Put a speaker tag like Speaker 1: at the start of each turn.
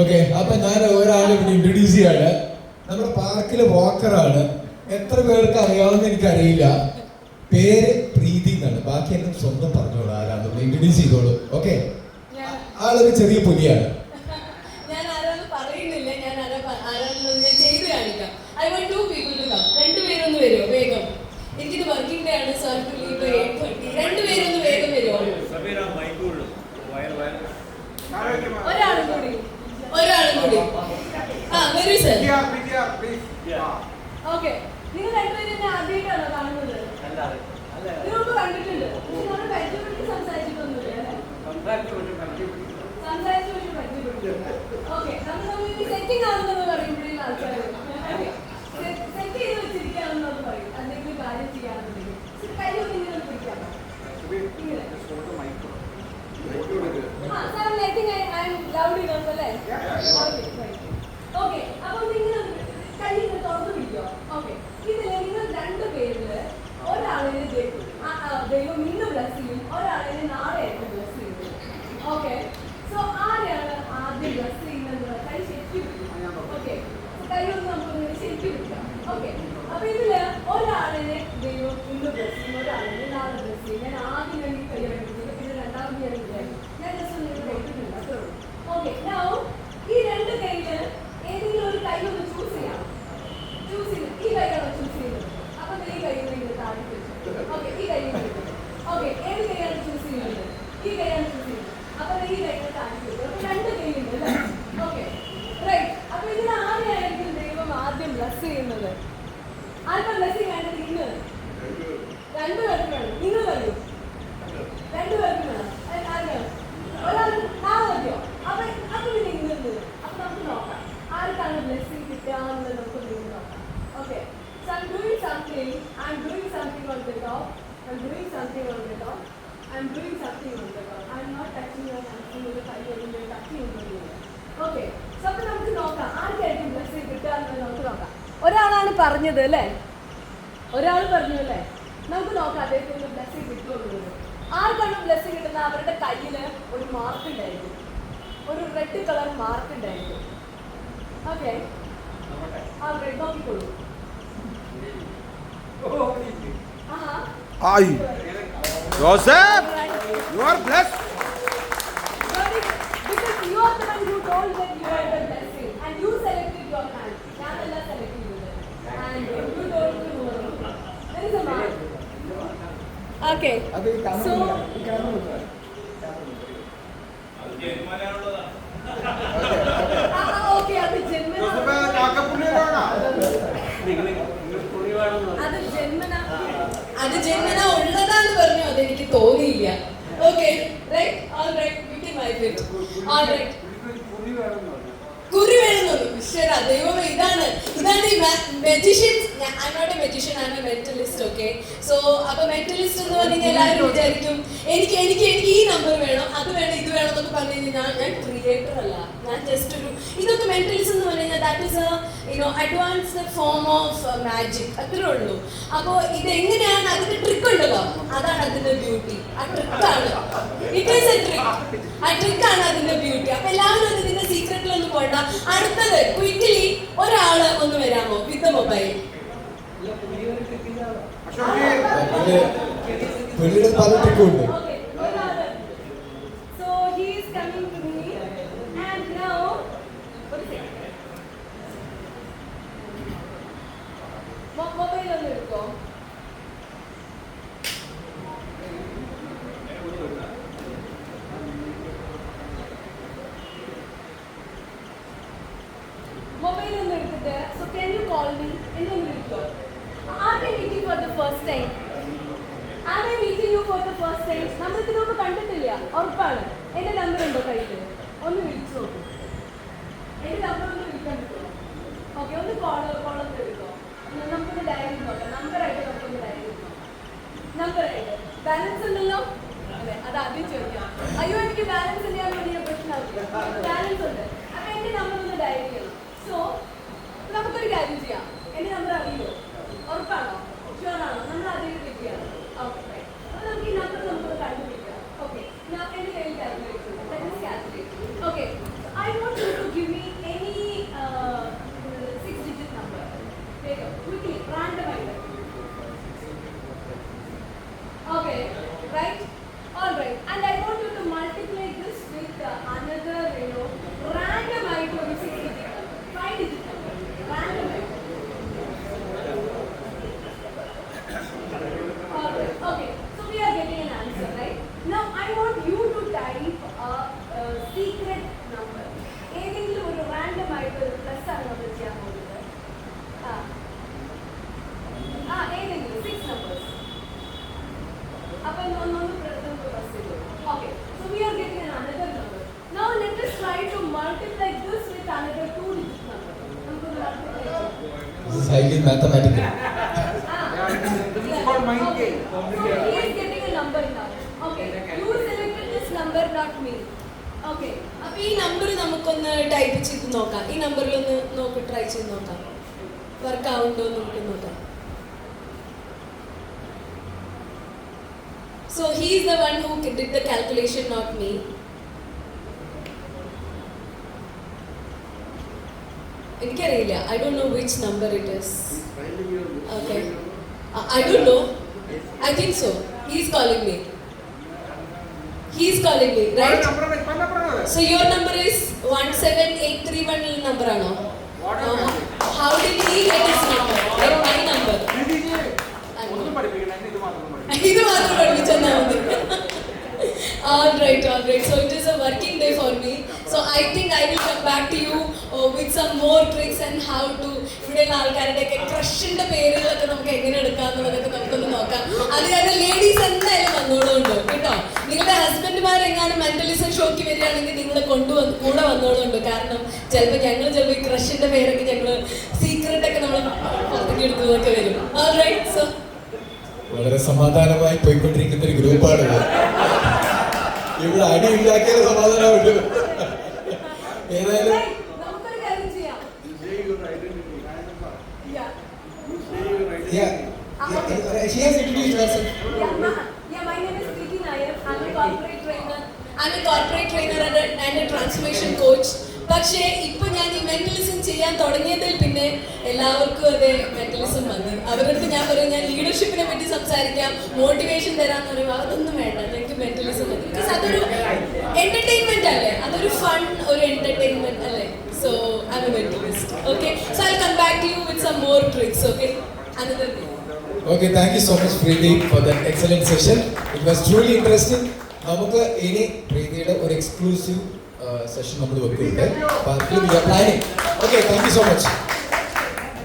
Speaker 1: Okay, അപ്പൊ ഞാൻ ഒരാളെ ഇവിടെ ഇൻട്രൊഡ്യൂസ് ചെയ്യാണ്. നമ്മുടെ പാർക്കിലെ വാക്കറാണ്. എത്ര പേർക്ക് അറിയാവുന്ന എനിക്കറിയില്ല. പേര് പ്രീതി എന്നാണ്. ബാക്കി എന്നെ സ്വന്തം പറഞ്ഞോളൂ ആരാന്ന് ഇൻട്രൊഡ്യൂസ് ചെയ്തോളൂ. ഓക്കെ, ആളൊരു ചെറിയ പുലിയാണ്.
Speaker 2: ഞാൻ ആരാന്ന് പറയുന്നില്ല, ഞാൻ ആരാന്ന് ചെയ്ത് കാണിക്കാം. I want 2 people to come. രണ്ടുപേരൊന്ന് വരുമോ വേഗം? എനിക്കിത് വർക്കിംഗ് ഡേ ആണ്, സർ ടു ലീവ് 8:30. രണ്ടുപേരൊന്ന് വേഗം വരുമോ? ഒരാളും കൂടി വരൂ സർ. ഓക്കെ, നിങ്ങൾ രണ്ടുപേരും എന്നെ ആദ്യമായിട്ടാണോ കാണുന്നത്? നിങ്ങൾക്ക് കണ്ടിട്ടുണ്ട്, പക്ഷെ നമ്മൾ പരിചയപ്പെട്ട് സംസാരിച്ചിട്ടൊന്നുമില്ല. ഓക്കെ, നമ്മൾ സെറ്റിംഗ് ആണെന്ന് പറയുമ്പോഴേ ആൾക്കാർ സെറ്റ് ചെയ്ത് വെച്ചിരിക്കുകയാണെന്ന് പറയും. എന്തെങ്കിലും കാര്യം ചെയ്യാറുണ്ടെങ്കിൽ കൈയൊക്കെ ഇങ്ങനെ പിടിക്കാമോ? ഓക്കെ, അപ്പൊ നിങ്ങൾ കൈ തുറന്നു പിടിക്കോ? ഓക്കെ, ഇതില് നിങ്ങൾ രണ്ടുപേരില് ഒരാളിന് ദൈവം ഇന്ന് ബ്ലസ് ചെയ്യും, ഒരാളിന് നാളെ ആയിട്ട് ബ്ലസ് ചെയ്യും. ഓക്കെ, സോ ആരെയാണ് ആദ്യം ബ്ലസ് ചെയ്യുന്നത്? കൈ ശരിക്കും പിടിക്കും. ഓക്കെ, കൈ ഒന്ന് നമുക്ക് ശരിക്കും പിടിക്കാം. ഓക്കെ, അപ്പൊ ഇതില് ഒരാളിനെ ദൈവം ഇന്ന് ബ്ലസ് ചെയ്യും, ഒരാളിനെ നാളെ ബ്ലസ് ചെയ്യും. ഞാൻ ആദ്യം വേണ്ടി കൈ പിടിക്കുന്നത്, പിന്നെ രണ്ടാമത് ഞാൻ വിചാരിക്കും. ഞാൻ ജസ്റ്റ് ഒന്ന് കേട്ടിട്ടുണ്ട്, അത്രേ ഉള്ളൂ. ഓക്കെ, ഈ രണ്ട് കൈയില് ഏതെങ്കിലും ഒരു കൈ ഒന്ന് ചൂസ് ചെയ്യാം. ചൂസ് ചെയ്യുന്നത് ഈ കൈയാണോ ചൂസ് ചെയ്യുന്നത്? അപ്പൊ ഈ കൈ താഴെ വെച്ചു. ഓക്കെ, ഈ കൈ. ഓക്കെ, ഏത് കൈയാണ് ചൂസ് ചെയ്യുന്നത്? ഈ കൈയാണ് ചൂസ് ചെയ്യുന്നത്. അപ്പൊ ഈ കൈയുടെ താഴെ വെച്ചു. അപ്പൊ രണ്ട് കൈയുണ്ട് അല്ലേ? Okay, right. അപ്പൊ ഇതിൽ ആരെയായിരിക്കും ദൈവം ആദ്യം ബ്ലസ് ചെയ്യുന്നത്? ആർക്കും ബ്ലസ്സിംഗ് വേണ്ടത്? ഇന്ന് രണ്ടുപേർക്കും വേണം. നിങ്ങൾ കഴിയും, രണ്ടുപേർക്കും വേണം. ആർക്കാണ്? ഒരാൾ നാളെ മതിയോ? അപ്പൊ പിന്നെ ഇന്ന് അപ്പൊ നമുക്ക് നോക്കാം ആർക്കാണ് ബ്ലെസ്സിംഗ് കിട്ടാന്നുള്ളത്. നമുക്ക് വീണ്ടും നോക്കാം. Okay, so I'm doing something on the top. I'm doing something on the top. I'm not touching your something with the key or the touching on the. Okay, so അപ്പോൾ നമുക്ക് നോക്കാം ആർക്കായിരിക്കും ബ്ലെസ്സിംഗ് കിട്ടാന്നുള്ളത്. നമുക്ക് നോക്കാം. ഒരാളാണ് പറഞ്ഞത് അല്ലേ? ഒരാൾ പറഞ്ഞു അല്ലേ? നമുക്ക് നോക്കാം അദ്ദേഹത്തിന് ബ്ലെസ്സിംഗ് കിട്ടുമെന്നുള്ളത്. ആർക്കാണ് ബ്ലെസ്സിംഗ് കിട്ടുന്നത്? അവരുടെ കയ്യിൽ ഒരു മാർക്ക് ഉണ്ടായിരിക്കും, ഒരു റെഡ് കളർ മാർക്ക് ഉണ്ടായിരിക്കും. ഓക്കെ, ആ റെഡ് നോക്കിക്കോളൂ.
Speaker 3: Hi, Joseph, you are blessed.
Speaker 2: Because you are the one who told that you are the blessing and you selected your hand. ഞാനല്ല സെലക്ട് ചെയ്തത്. And you told me there is a mark. Okay, so okay, അത് ജന്മന ഉള്ളതാന്ന് പറഞ്ഞു. അതെനിക്ക് തോന്നിയില്ല. Okay, right, all right, you can wipe it. All right, കുറി വേണമെന്നു. ശരി, ദൈവമേ, ഇതാണ് ഈ magicians. I'm not a magician, I M a mentalist. Okay, so അപ്പൊ മെന്റലിസ്റ്റ് എന്ന് പറഞ്ഞാൽ എല്ലാവരും വിചാരിക്കും എനിക്ക് ഈ നമ്പർ വേണം, അത് വേണം, ഇത് വേണം എന്നൊക്കെ പറഞ്ഞു കഴിഞ്ഞാൽ ഞാൻ ക്രിയേറ്റർ അല്ല. ഞാൻ ജസ്റ്റ് ഒരു ഇതൊക്കെ മെന്റലിസം എന്ന് പറഞ്ഞു കഴിഞ്ഞാൽ that is advanced form of magic, അത്രേ ഉള്ളൂ. അപ്പോൾ ഇതെങ്ങനെയാണ് അതിന്റെ ട്രിക്ക് ഉണ്ടല്ലോ, അതാണ് അതിന്റെ ബ്യൂട്ടി. ആ ട്രിക്കാണ്, ഇറ്റ് ഈസ് എ ട്രിക്ക്. ആ ട്രിക്കാണ് അതിന്റെ ബ്യൂട്ടി. അപ്പൊ എല്ലാവരും ഇതിന്റെ സീക്രറ്റിലൊന്നും പോണ്ട. അടുത്തത് ക്വിക്കലി ഒരാള് ഒന്ന് വരാമോ വിത്ത് mobile? So he is coming to me and now mobile ഒന്ന് എടുക്കോ. മൊബൈൽ ഒന്ന് എടുത്തിട്ട് so can you call me എന്ന് ഒന്ന് വിളിക്കോ. Are we meeting for the first time? Am I meeting you for the first time? നമ്മൾ ഇതിനൊന്നും കണ്ടിട്ടില്ല, ഉറപ്പാണ്. എന്റെ നമ്പർ ഉണ്ടോ കയ്യിൽ? ഒന്ന് വിളിച്ചു നോക്കൂ. എന്റെ നമ്പർ ഒന്ന് വിളിക്കാൻ പറ്റുമോ? ഓക്കെ, ഒന്ന് കോളൊന്ന് എടുക്കോ. നമുക്കൊന്ന് ഡയറി നോക്കാം. നമ്പറായിട്ട് നമുക്കൊന്ന് ഡയറി നോക്കാം. നമ്പറായിട്ട് ബാലൻസ് ഉണ്ടല്ലോ അതെ, അത് ആദ്യം ചോദിക്കാം. അയ്യോ, എനിക്ക് ബാലൻസ് ഇല്ലാന്ന് വലിയ പ്രശ്നമാവില്ല. ബാലൻസ് ഉണ്ട്. അപ്പൊ എന്റെ നമ്പർ ഒന്ന് ഡയറി ചെയ്യണം. സോ നമുക്കൊരു കാര്യം ചെയ്യാം. എന്റെ നമ്പർ അറിയോ? ഉറപ്പാണോ? ഷുവറാണോ? നമ്മൾ ആദ്യം കിട്ടിയാണ്. ഓക്കെ, അപ്പൊ നമുക്ക് ഈ നമ്പർ നമുക്ക് കണ്ടുപിടിക്കാം. ഓക്കെ, എന്റെ കയ്യിൽ calculate. Okay, I want you to give
Speaker 1: highly mathematical.
Speaker 3: called mind game.
Speaker 2: So he is getting a number now. Okay. You selected this number, not me. Okay.
Speaker 4: അപ്പൊ ഈ നമ്പർ നമുക്കൊന്ന് ടൈപ്പ് ചെയ്ത് നോക്കാം. ഈ നമ്പറിൽ ഒന്ന് നോക്ക്, ട്രൈ ചെയ്ത് നോക്കാം. വർക്ക് ആവുണ്ടോ എന്ന് നമുക്ക് നോക്കാം. So he is the one who did the calculation, not me. എനിക്കറിയില്ല. I don't know which number it is. Okay. I don't know. I think so. He is calling me. He is calling me, right? So your number is 17831 number ആണോ? How did he get his number? Like my number. ഇത് മാത്രം പഠിപ്പിച്ചെന്നാ മതി. All right. So it is a working day for me. So I think I will come back to you with some more tricks and how to ഇവിടെയുള്ള ആൾക്കാരുടെയൊക്കെ ക്രഷിന്റെ പേരുകളൊക്കെ നമുക്ക് എങ്ങനെ എടുക്കാന്നുള്ളതൊക്കെ നമുക്കൊന്ന് നോക്കാം. അത് കാരണം ലേഡീസ് എന്തായാലും വന്നോളുണ്ടോ കേട്ടോ. നിങ്ങളുടെ ഹസ്ബൻഡുമാരെങ്ങാനും മെന്റലിസം ഷോക്ക് വരികയാണെങ്കിൽ നിങ്ങളെ കൂടെ വന്നോളുണ്ട്. കാരണം ചിലപ്പോൾ ഈ ക്രഷിന്റെ പേരൊക്കെ ഞങ്ങൾ സീക്രട്ട് ഒക്കെ നമ്മൾ പുറത്തേക്ക് എടുക്കുന്നതൊക്കെ വരും. All right, so
Speaker 1: വളരെ സമാധാനമായി പോയിക്കൊണ്ടിരിക്കുന്ന ഒരു ഗ്രൂപ്പാണ് ഇവിടെ അടി ഉണ്ടാക്കിയാലും സമാധാനമുണ്ട്. ഏതായാലും
Speaker 2: Right. നമുക്കൊരു കാര്യം ചെയ്യാം. Yeah.
Speaker 1: she has introduced herself.
Speaker 2: Yeah, my name is Preeti Nair. I'm a corporate trainer.
Speaker 4: I'm a corporate trainer and a transformation coach. പക്ഷേ ഇപ്പൊ ഞാൻ ഈ മെന്റലിസം ചെയ്യാൻ തുടങ്ങിയതിൽ പിന്നെ എല്ലാവർക്കും അതേ മെന്റലിസം വന്നു. അവർക്ക് ഞാൻ പറയും ഞാൻ ലീഡർഷിപ്പിനെ പറ്റി സംസാരിക്കാം, മോട്ടിവേഷൻ തരാന്ന് പറയുമ്പോൾ അതൊന്നും വേണ്ട, എനിക്ക് മെന്റലിസം മതി. ബിക്കോസ് അതൊരു എന്റർടൈൻമെന്റ് അല്ലേ, അതൊരു ഫൺ, ഒരു എന്റർടൈൻമെന്റ് അല്ലേ. So I M a mentalist. Okay, so I come back to you with some more tricks. Okay, another day.
Speaker 1: Okay, thank you so much Preeti for that excellent session. It was truly interesting. നമുക്ക് ഇനി പ്രീതിയുടെ ഒരു exclusive session നമ്മൾ വെക്കുന്നുണ്ട്. We are planning. Okay, thank you so much.